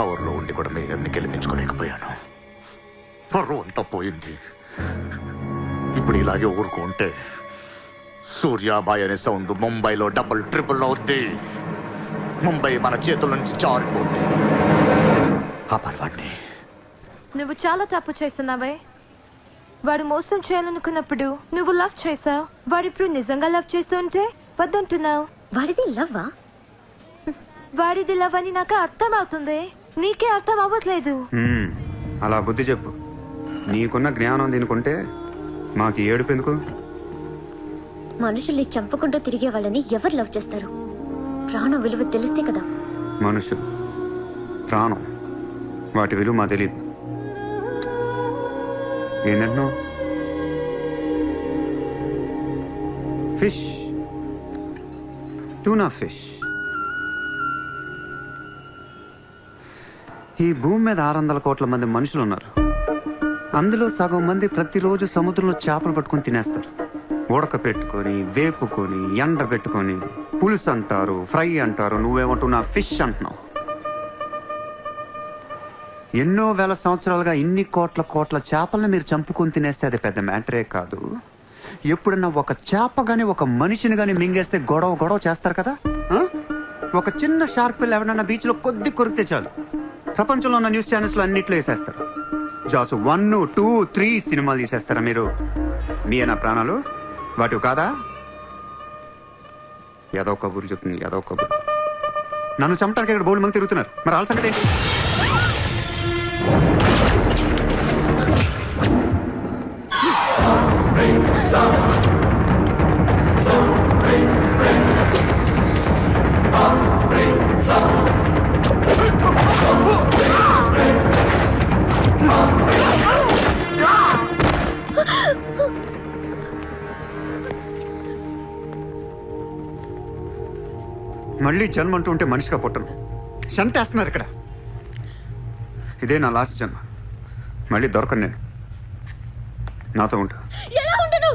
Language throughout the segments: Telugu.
పవర్లో ఉండి కూడా మేయర్ని గెలిపించుకోలేకపోయాను. పరువు అంతా పోయింది. ఇప్పుడు ఇలాగే ఊరుకుంటే సూర్యాబాయ్ అనే సౌండ్ ముంబైలో డబుల్ ట్రిపుల్ అవుద్ది. ముంబై మన చేతుల నుంచి జారిపోద్ది. ఆపాలి వాడిని. నువ్వు చాలా తప్పు చేస్తున్నావే. వాడు మోసం చేయాలనుకున్నప్పుడు నువ్వు లవ్ చేసావు. వాడిప్పుడు నిజంగా లవ్ చేస్తుంటే వద్దంటున్నావు. వాడిది లవ్వా? వాడిది లవ్ అని నాకు అర్థం అవుతుంది, నీకే అర్థం అవ్వట్లేదు. అలా బుద్ధి చెప్పు. నీకున్న జ్ఞానం దీనికుంటే మాకు ఏడుపు ఎందుకు? మనుషుల్ని చంపుకుంటూ తిరిగే వాళ్ళని ఎవరు లవ్ చేస్తారు? ప్రాణం విలువ తెలిస్తే కదా. మనుషులు, ప్రాణం, వాటి విలువ మా తెలియదు. ఏంటంటున్నావు? Fish, tuna fish. ఈ భూమి మీద 600 కోట్ల మంది మనుషులు ఉన్నారు. అందులో సగం మంది ప్రతిరోజు సముద్రంలో చేపలు పట్టుకొని తినేస్తారు. ఉడక పెట్టుకొని, వేపుకొని, ఎండ పెట్టుకొని, పులుసు అంటారు, ఫ్రై అంటారు. నువ్వేమంటున్నా ఫిష్ అంటున్నావు. ఎన్నో వేల సంవత్సరాలుగా ఇన్ని కోట్ల చేపలను మీరు చంపుకొని తినేస్తే అది పెద్ద మ్యాటరే కాదు. ఎప్పుడన్నా ఒక చేప గాని ఒక మనిషిని గాని మింగేస్తే గొడవ చేస్తారు కదా. ఒక చిన్న షార్క్ పిల్ల ఎవరన్నా బీచ్ లో కొద్ది కొరికితే చాలు, ప్రపంచంలో ఉన్న న్యూస్ ఛానల్స్ లో అన్నిట్లో వేసేస్తారు. జాసు 1, 2, 3 సినిమాలు తీసేస్తారా మీరు? మీయేనా ప్రాణాలు? వాటి కాదా? ఏదో కబుర్లు చెప్తుంది, ఏదో కబుర్లు. నన్ను చంపడానికి ఇక్కడ బోల్డ్ మంది తిరుగుతున్నారు. మరి వాళ్ళ సంగతి ఏంటి? మళ్ళీ జన్మ అంటూ ఉంటే మనిషిగా పుట్టను. చంపేస్తున్నారు ఇక్కడ. ఇదే నా లాస్ట్ జన్మ. మళ్ళీ దొరకను నేను. నాతో ఉంటా. ఎలా ఉండను?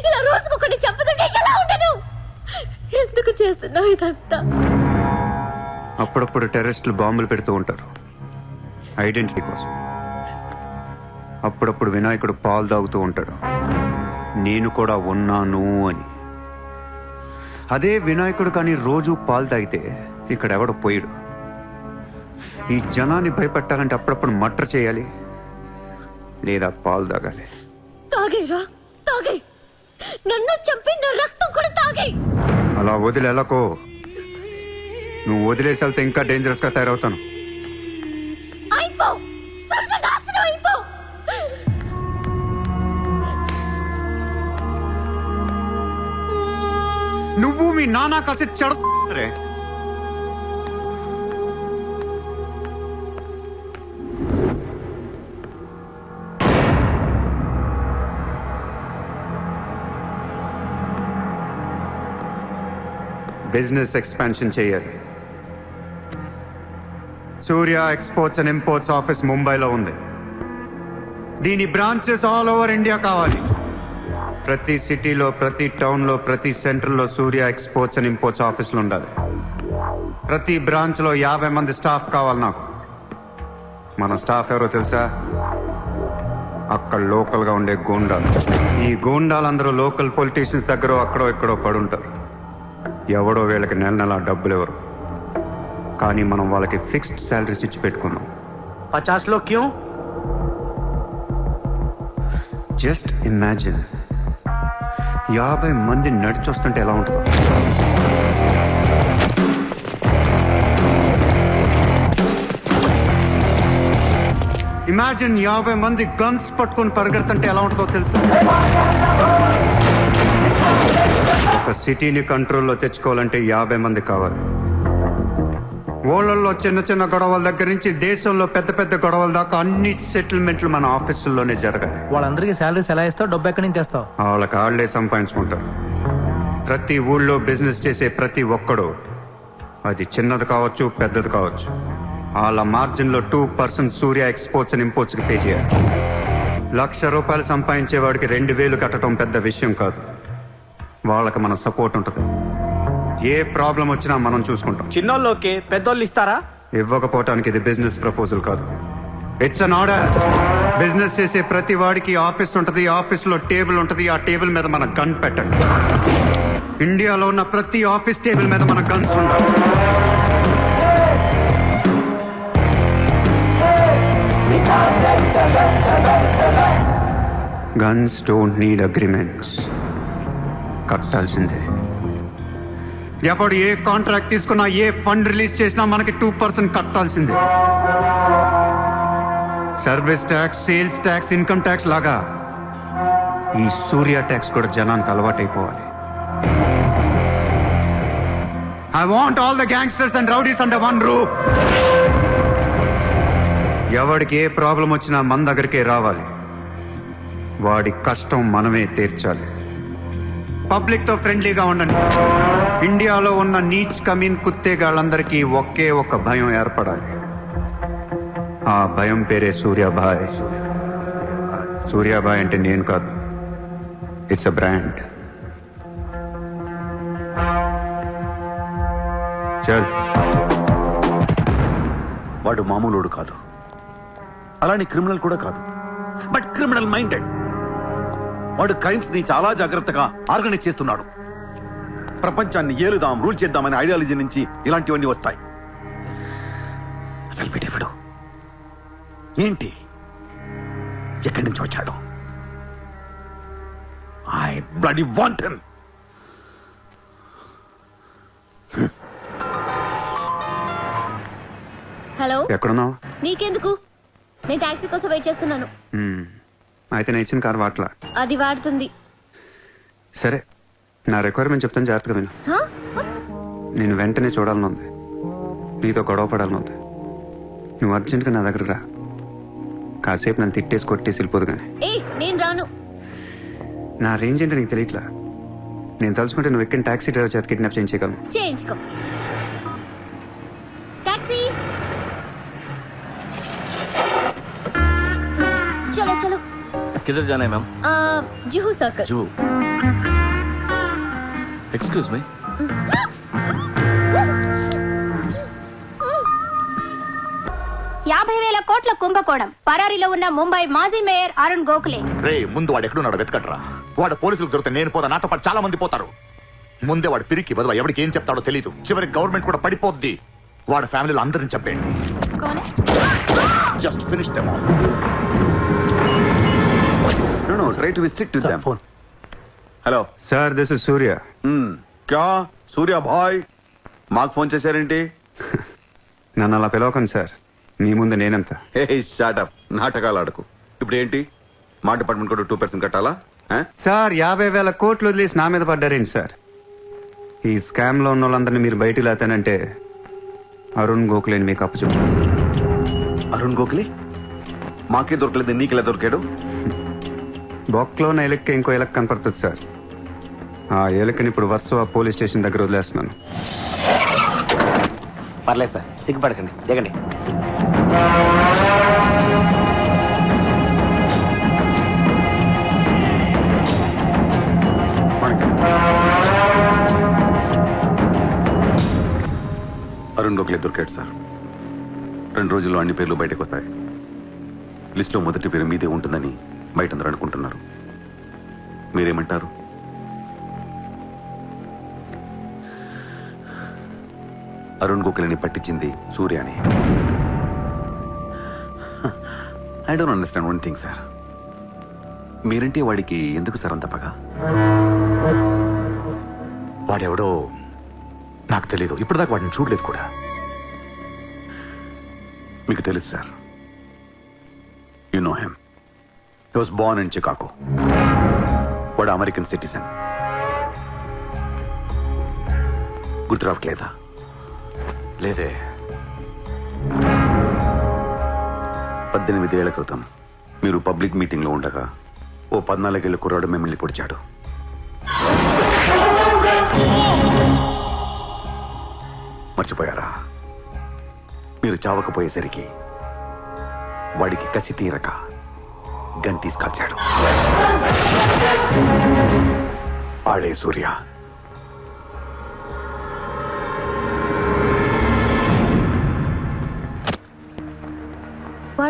ఇలా రోజుకొకటి చంపుతుంటే ఎలా ఉండను? ఎందుకు చేస్తున్నావు ఇదంతా? అప్పుడప్పుడు టెర్రరిస్టులు బాంబులు పెడుతూ ఉంటారు ఐడెంటిటీ కోసం. అప్పుడప్పుడు వినాయకుడు పాలు తాగుతూ ఉంటాడు, నేను కూడా ఉన్నాను అని. అదే వినాయకుడు కానీ రోజు పాలు తాగితే ఇక్కడ ఎవడు పోయాడు. ఈ జనాన్ని భయపెట్టాలంటే అప్పుడప్పుడు మర్డర్ చేయాలి, లేదా పాలు తాగాలి. తాగేరా, తాగే. నన్ను చంపి నా రక్తం కూడా తాగే. అలా వదిలేలకో. నువ్వు వదిలేసి వెళ్తే ఇంకా డేంజరస్ గా తయారవుతాను. అయిపో, సర్వనాశనం అయిపో. నువ్వు మీ నాన్న కలిసి చెడరే. బిజినెస్ ఎక్స్పాన్షన్ చేయాలి. సూర్య ఎక్స్పోర్ట్స్ అండ్ ఇంపోర్ట్స్ ఆఫీస్ ముంబైలో ఉంది. దీని బ్రాంచెస్ ఆల్ ఓవర్ ఇండియా కావాలి. ప్రతి సిటీలో, ప్రతి టౌన్లో, ప్రతి సెంటర్లో సూర్య ఎక్స్పోర్ట్స్ అండ్ ఇంపోర్ట్స్ ఆఫీసులు ఉండాలి. ప్రతి బ్రాంచ్లో 50 మంది స్టాఫ్ కావాలి నాకు. మన స్టాఫ్ ఎవరో తెలుసా? అక్కడ లోకల్గా ఉండే గూండాలు. ఈ గూండాలందరూ లోకల్ పొలిటీషియన్స్ దగ్గర అక్కడో ఇక్కడో పడుంటారు. ఎవడో వీళ్ళకి నెల డబ్బులు ఎవరు, కానీ మనం వాళ్ళకి ఫిక్స్డ్ శాలరీస్ ఇచ్చి పెట్టుకున్నాం. 50 लोग क्यों? జస్ట్ ఇమాజిన్ 50 మంది నడిచొస్తుంటే ఎలా ఉంటుందో. ఇమాజిన్ 50 మంది గన్స్ పట్టుకొని పరిగెడుతుంటే ఎలా ఉంటుందో తెలుసు. ఒక సిటీని కంట్రోల్లో తెచ్చుకోవాలంటే 50 మంది కావాలి. ఊళ్ళల్లో చిన్న చిన్న గొడవల దగ్గర నుంచి దేశంలో పెద్ద పెద్ద గొడవల దాకా అన్ని సెటిల్మెంట్లు మన ఆఫీసుల్లోనే జరగాలి. వాళ్ళందరికీ శాలరీస్ ఎలా ఇస్తావు? డబ్బు ఎక్కడి నుంచి తెస్తావు? వాళ్ళకి ఆళ్లే సంపాదించుకుంటారు. ప్రతి ఊళ్ళో బిజినెస్ చేసే ప్రతి ఒక్కడు, అది చిన్నది కావచ్చు పెద్దది కావచ్చు, వాళ్ళ మార్జిన్ లో 2% సూర్య ఎక్స్పోర్ట్స్ అండ్ ఇంపోర్ట్స్ కి పే చేయాలి. ₹1,00,000 సంపాదించేవాడికి 2,000 కట్టడం పెద్ద విషయం కాదు. వాళ్ళకి మన సపోర్ట్ ఉంటుంది. ఏ ప్రాబ్లం వచ్చినా మనం చూసుకుంటాం. చిన్నోళ్ళకి పెద్దోళ్ళు ఇస్తారా? ఇవ్వకపోవటానికి ఇది బిజినెస్ ప్రపోజల్ కాదు, ఇట్స్ అన్ ఆర్డర్. బిజినెస్ చేసే ప్రతి వాడికి ఆఫీస్ ఉంటుంది, ఆఫీస్ లో టేబుల్ ఉంటుంది, ఆ టేబుల్ మీద మన గన్ పెట్టండి. ఇండియాలో ఉన్న ప్రతి ఆఫీస్ టేబుల్ మీద మన గన్స్ ఉండాలి. గన్స్ డోంట్ నీడ్ అగ్రిమెంట్స్, కట్టాల్సిందే. ఎవడు ఏ కాంట్రాక్ట్ తీసుకున్నా, ఏ ఫండ్ రిలీజ్ చేసినా మనకి 2% కట్టాల్సిందే. Service tax, sales tax, income tax లాగా ఈ సూర్య ట్యాక్స్ కూడా జనానికి అలవాటైపోవాలి. I want all the gangsters and rowdies under one roof. ఎవడికి ఏ ప్రాబ్లం వచ్చినా మన దగ్గరికే రావాలి, వాడి కష్టం మనమే తీర్చాలి. పబ్లిక్ తో ఫ్రెండ్లీగా ఉండండి. ఇండియాలో ఉన్న నీచ్ కమీన్ కుత్తేగాళ్ళందరికీ ఒకే ఒక భయం ఏర్పడాలి. ఆ భయం పేరే సూర్యాభాయ్. సూర్యాభాయ్ అంటే నేను కాదు, ఇట్స్ అ బ్రాండ్. చల్. వాడు మామూలుడు కాదు, అలానే క్రిమినల్ కూడా కాదు, బట్ క్రిమినల్ మైండెడ్. వాడు క్రైమ్స్ ని చాలా జాగ్రత్తగా ఆర్గనైజ్ చేస్తున్నాడు. ప్రపంచాన్ని ఏలుదాం, రూల్ చేద్దామనే ఐడియాలజీ నుంచి ఇలాంటివన్నీ వస్తాయి. అసలు వీడెవడు, ఏంటి, ఎక్కడి నుంచి వచ్చాడు? I bloody want him. Hello, ఎక్కడున్నావు? నీకెందుకు? నేను టాక్సీ కోసం వెయిట్ చేస్తున్నాను. అయితే నేను ఇచ్చిన కారు వాట్లా. అది వాడుతుంది. సరే, నా రిక్వైర్మెంట్ చెప్తాను, జాగ్రత్తగా విను. హా? నేను వెంటనే చూడాలని ఉంది, నీతో గొడవ పడాలని ఉంది. నువ్వు అర్జెంట్గా నా దగ్గరకు రా. కాసేపు నన్ను తిట్టేసి కొట్టేసి వెళ్ళిపోదు కానీ. ఏ, నేను రాను. నా రేంజ్ ఏంటో నీకు తెలియట్లా. నేను తలుచుకుంటే నువ్వు ఎక్కిన టాక్సీ డ్రైవర్ చేత కిడ్నాప్ చేయించగలను. చేయించుకో. టాక్సీ, చలో చలో. किधर जाना है ma'am? Juhu circle. Juhu. Excuse me. కోట్ల కుంభకోణం. పరారీలో ఉన్న ముంబై మాజీ మేయర్ అరుణ్ గోఖలే. రే, ముందు వాడు ఎక్కడున్నాడు వెతకట్రా. వాడు పోలీసులకు దొరికితే నేను పోతా, నాతో పాటు చాలా మంది పోతారు. ముందే వాడు పిరికి బదువా, ఎవరికి ఏం చెప్తాడో తెలీదు. చివరికి గవర్నమెంట్ కూడా పడిపోద్ది. వాడి ఫ్యామిలీలో అందరిని చెప్పండి. Just finish them off. No, try to be strict with them. Hello sir, this is Surya. క్యా సూర్య భాయ్, మాకు ఫోన్ చేశారేంటి? నన్ను అలా పిలవకండి సార్, మీ ముందు నేనంత. హే షాటప్, నాటకాలు ఆడకు. ఇప్పుడు ఏంటి, మా డిపార్ట్మెంట్ కూడా 2% కట్టాలా? సార్, 50,000 కోట్లు వదిలేసి నా మీద పడ్డారేంటి సార్? ఈ స్కామ్ లో ఉన్న వాళ్ళందరినీ మీరు బయటికి లేతానంటే అరుణ్ గోఖలేని మీకు అప్పు చెప్పు. అరుణ్ గోఖలే మాకే దొరకలేదు, నీకెలా దొరికాడు? బొక్కలో ఉన్న ఎలక్క ఇంకో ఎలక్ కనపడుతుంది సార్. ఆ ఎలకని ఇప్పుడు వర్సోవా పోలీస్ స్టేషన్ దగ్గర వదిలేస్తున్నాను. పర్లేదు సార్, సిగ్గుపడకండి, దిగండి. అరుణ్ గోఖలే దొరికాడు సార్. 2 రోజుల్లో అన్ని పేర్లు బయటకు వస్తాయి. లిస్టులో మొదటి పేరు మీదే ఉంటుందని బయట అందరూ అనుకుంటున్నారు. మీరేమంటారు? అరుణ్ గోఖలేని పట్టించింది సూర్య అని. I don't understand one thing sir. మీరంటే వాడికి ఎందుకు సార్ అంత పగ? వాడెవడో నాకు తెలీదు, ఇప్పటిదాకా వాడిని చూడలేదు కూడా. మీకు తెలుసు sir. You know him. He was Born in Chicago. వాడు అమెరికన్ సిటిజన్. గుర్తు రావట్లేదా? లేదే. 18 ఏళ్ల క్రితం మీరు పబ్లిక్ మీటింగ్ లో ఉండగా ఓ 14 ఏళ్ల కుర్రాడు మిమ్మల్ని పొడిచాడు. మర్చిపోయారా? మీరు చావకపోయేసరికి వాడికి కసి తీరక గన్ తీసుకొచ్చాడు. ఆడే సూర్య.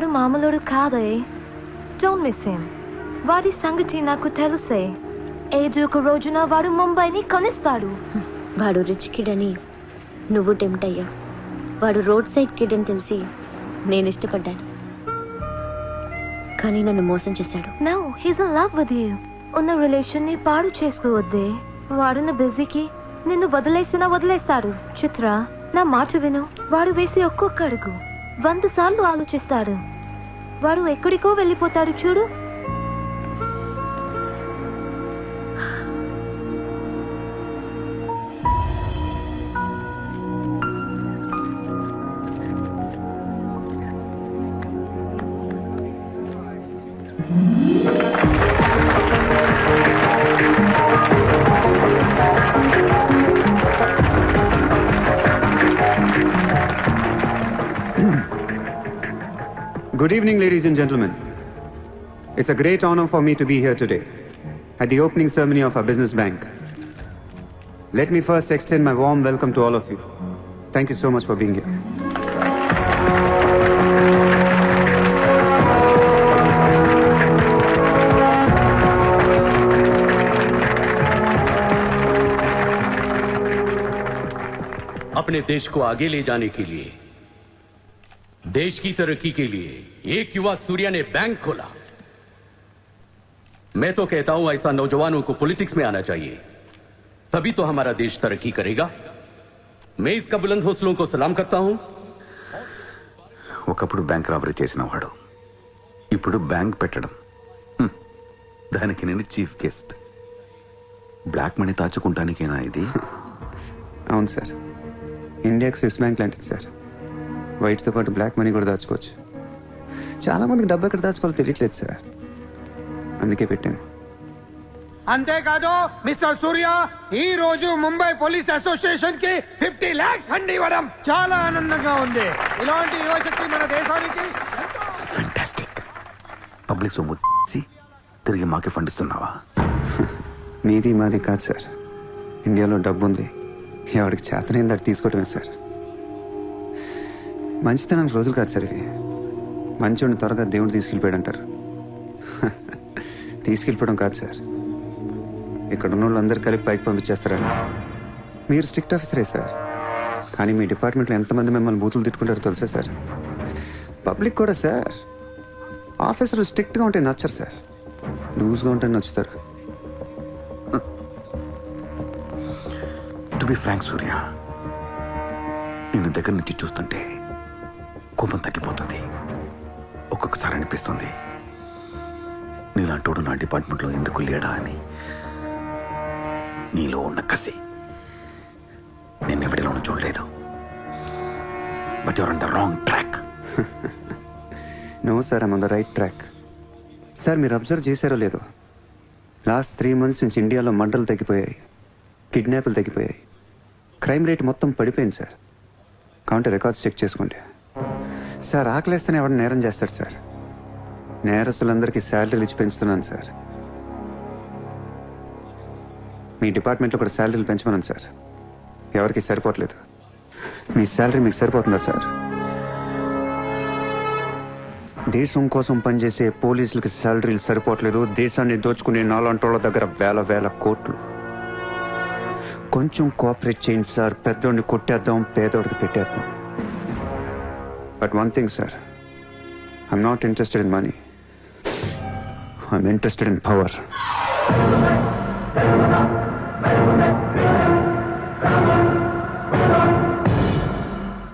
వాడు మామూలుడు కాదే. Don't miss him. వాడి సంగతి నాకు తెలుసే. ఏదో ఒక రోజున వాడు ముంబైని కొనిస్తాడు. వాడు రిచ్ కిడ్ అని నువ్వు టెంప్ట్ అయ్యా. వాడు రోడ్ సైడ్ కిడ్ అని తెలిసి నేను ఇష్టపడ్డాను, కానీ నన్ను మోసం చేశాడు. No, he's in love with you. ఉన్న రిలేషన్ ని పాడు చేసుకోవద్దే. వాడున్న బిజీకి నిన్ను వదిలేస్తాడు. చిత్ర, నా మాట విను. వాడు వేసి ఒక్కొక్క అడుగు 100 సార్లు ఆలోచిస్తాడు. వాడు ఎక్కడికో వెళ్ళిపోతాడు చూడు. Good evening, ladies and gentlemen. It's a great honor for me to be here today at the opening ceremony of our business bank. Let me first extend my warm welcome to all of you. Thank you so much for being here. अपने देश को आगे ले जाने के लिए, देश की तरक्की के लिए एक युवा सूर्या ने बैंक खोला. मैं तो कहता हूं ऐसा नौजवानों को पॉलिटिक्स में आना चाहिए, तभी तो हमारा देश तरक्की करेगा. मैं इसका बुलंद हौसलों को सलाम करता हूं. ఒకప్పుడు బ్యాంక్ రాబరీ చేసిన వాడు ఇప్పుడు బ్యాంక్ పెట్టడం, దానికి నేను చీఫ్ గెస్ట్. బ్లాక్ మనీ దాచుకుంటానికేనా ఇది? అవును సార్, ఇండియాకి స్విస్ బ్యాంక్ లాంటిది సార్. వైట్తో పాటు బ్లాక్ మనీ కూడా దాచుకోవచ్చు. చాలామందికి డబ్బు ఎక్కడ దాచుకోవాలో తెలియట్లేదు సార్, అందుకే పెట్టాను. అంతేకాదు మిస్టర్ సూర్య, ఈ రోజు ముంబై పోలీస్ అసోసియేషన్ కి 50 lakhs ఫండ్ ఇవ్వడం చాలా ఆనందంగా ఉంది. ఇలాంటి యువశక్తి మన దేశానికి ఫెంటాస్టిక్. పబ్లిక్ సొమ్ము తిరిగి మాకే ఫండ్ ఇస్తున్నావా? మీది మాది కాదు సార్, ఇండియాలో డబ్బు ఉంది, ఎవరికి చేతనైంది అది తీసుకోవటమే సార్. మంచితనానికి రోజులు కాదు సార్ ఇవి. మంచోడిని త్వరగా దేవుడు తీసుకెళ్ళిపోయాడు అంటారు. తీసుకెళ్ళిపోవడం కాదు సార్, ఇక్కడ ఉన్న వాళ్ళందరూ కలిపి పైకి పంపించేస్తారని. మీరు స్ట్రిక్ట్ ఆఫీసరే సార్, కానీ మీ డిపార్ట్మెంట్లో ఎంతమంది మిమ్మల్ని బూతులు తిట్టుకుంటారో తెలుసా సార్? పబ్లిక్ కూడా సార్. ఆఫీసర్లు స్ట్రిక్ట్గా ఉంటే నచ్చరు సార్, లూజ్గా ఉంటే నచ్చుతారు. టు బి ఫ్రాంక్ సూర్య, నిన్ను దగ్గర నుంచి చూస్తుంటే కోపం తగ్గిపోతుంది. ఒక్కొక్కసారి అనిపిస్తుంది నీలాంటోడు నా డిపార్ట్మెంట్లో ఎందుకు లేడా అని. నీలో ఉన్న కసి నేను ఎవరిలోనూ చూడలేదు. But your on the wrong track. No sir, I'm on the right track. Sir మీరు అబ్జర్వ్ చేశారో లేదో, లాస్ట్ 3 months నుంచి ఇండియాలో మర్డర్లు తగ్గిపోయాయి, కిడ్నాప్లు తగ్గిపోయాయి, క్రైమ్ రేట్ మొత్తం పడిపోయింది సార్. కావుంటే రికార్డ్స్ చెక్ చేసుకోండి సార్. ఆకలేస్తేనే ఎవరు నేరం చేస్తాడు సార్. నేరస్తులందరికీ శాలరీలు ఇచ్చి పెంచుతున్నాను సార్. మీ డిపార్ట్మెంట్లో కూడా శాలరీలు పెంచమన్నాను సార్, ఎవరికి సరిపోవట్లేదు. మీ శాలరీ మీకు సరిపోతుందా సార్? దేశం కోసం పనిచేసే పోలీసులకి శాలరీలు సరిపోవట్లేదు, దేశాన్ని దోచుకునే నాలాంటోళ్ళ దగ్గర వేల కోట్లు. కొంచెం కోఆపరేట్ చేయండి సార్, పెద్దోడిని కొట్టేద్దాం, పేదోడికి పెట్టేద్దాం. But one thing sir, I'm not interested in money, I'm interested in power.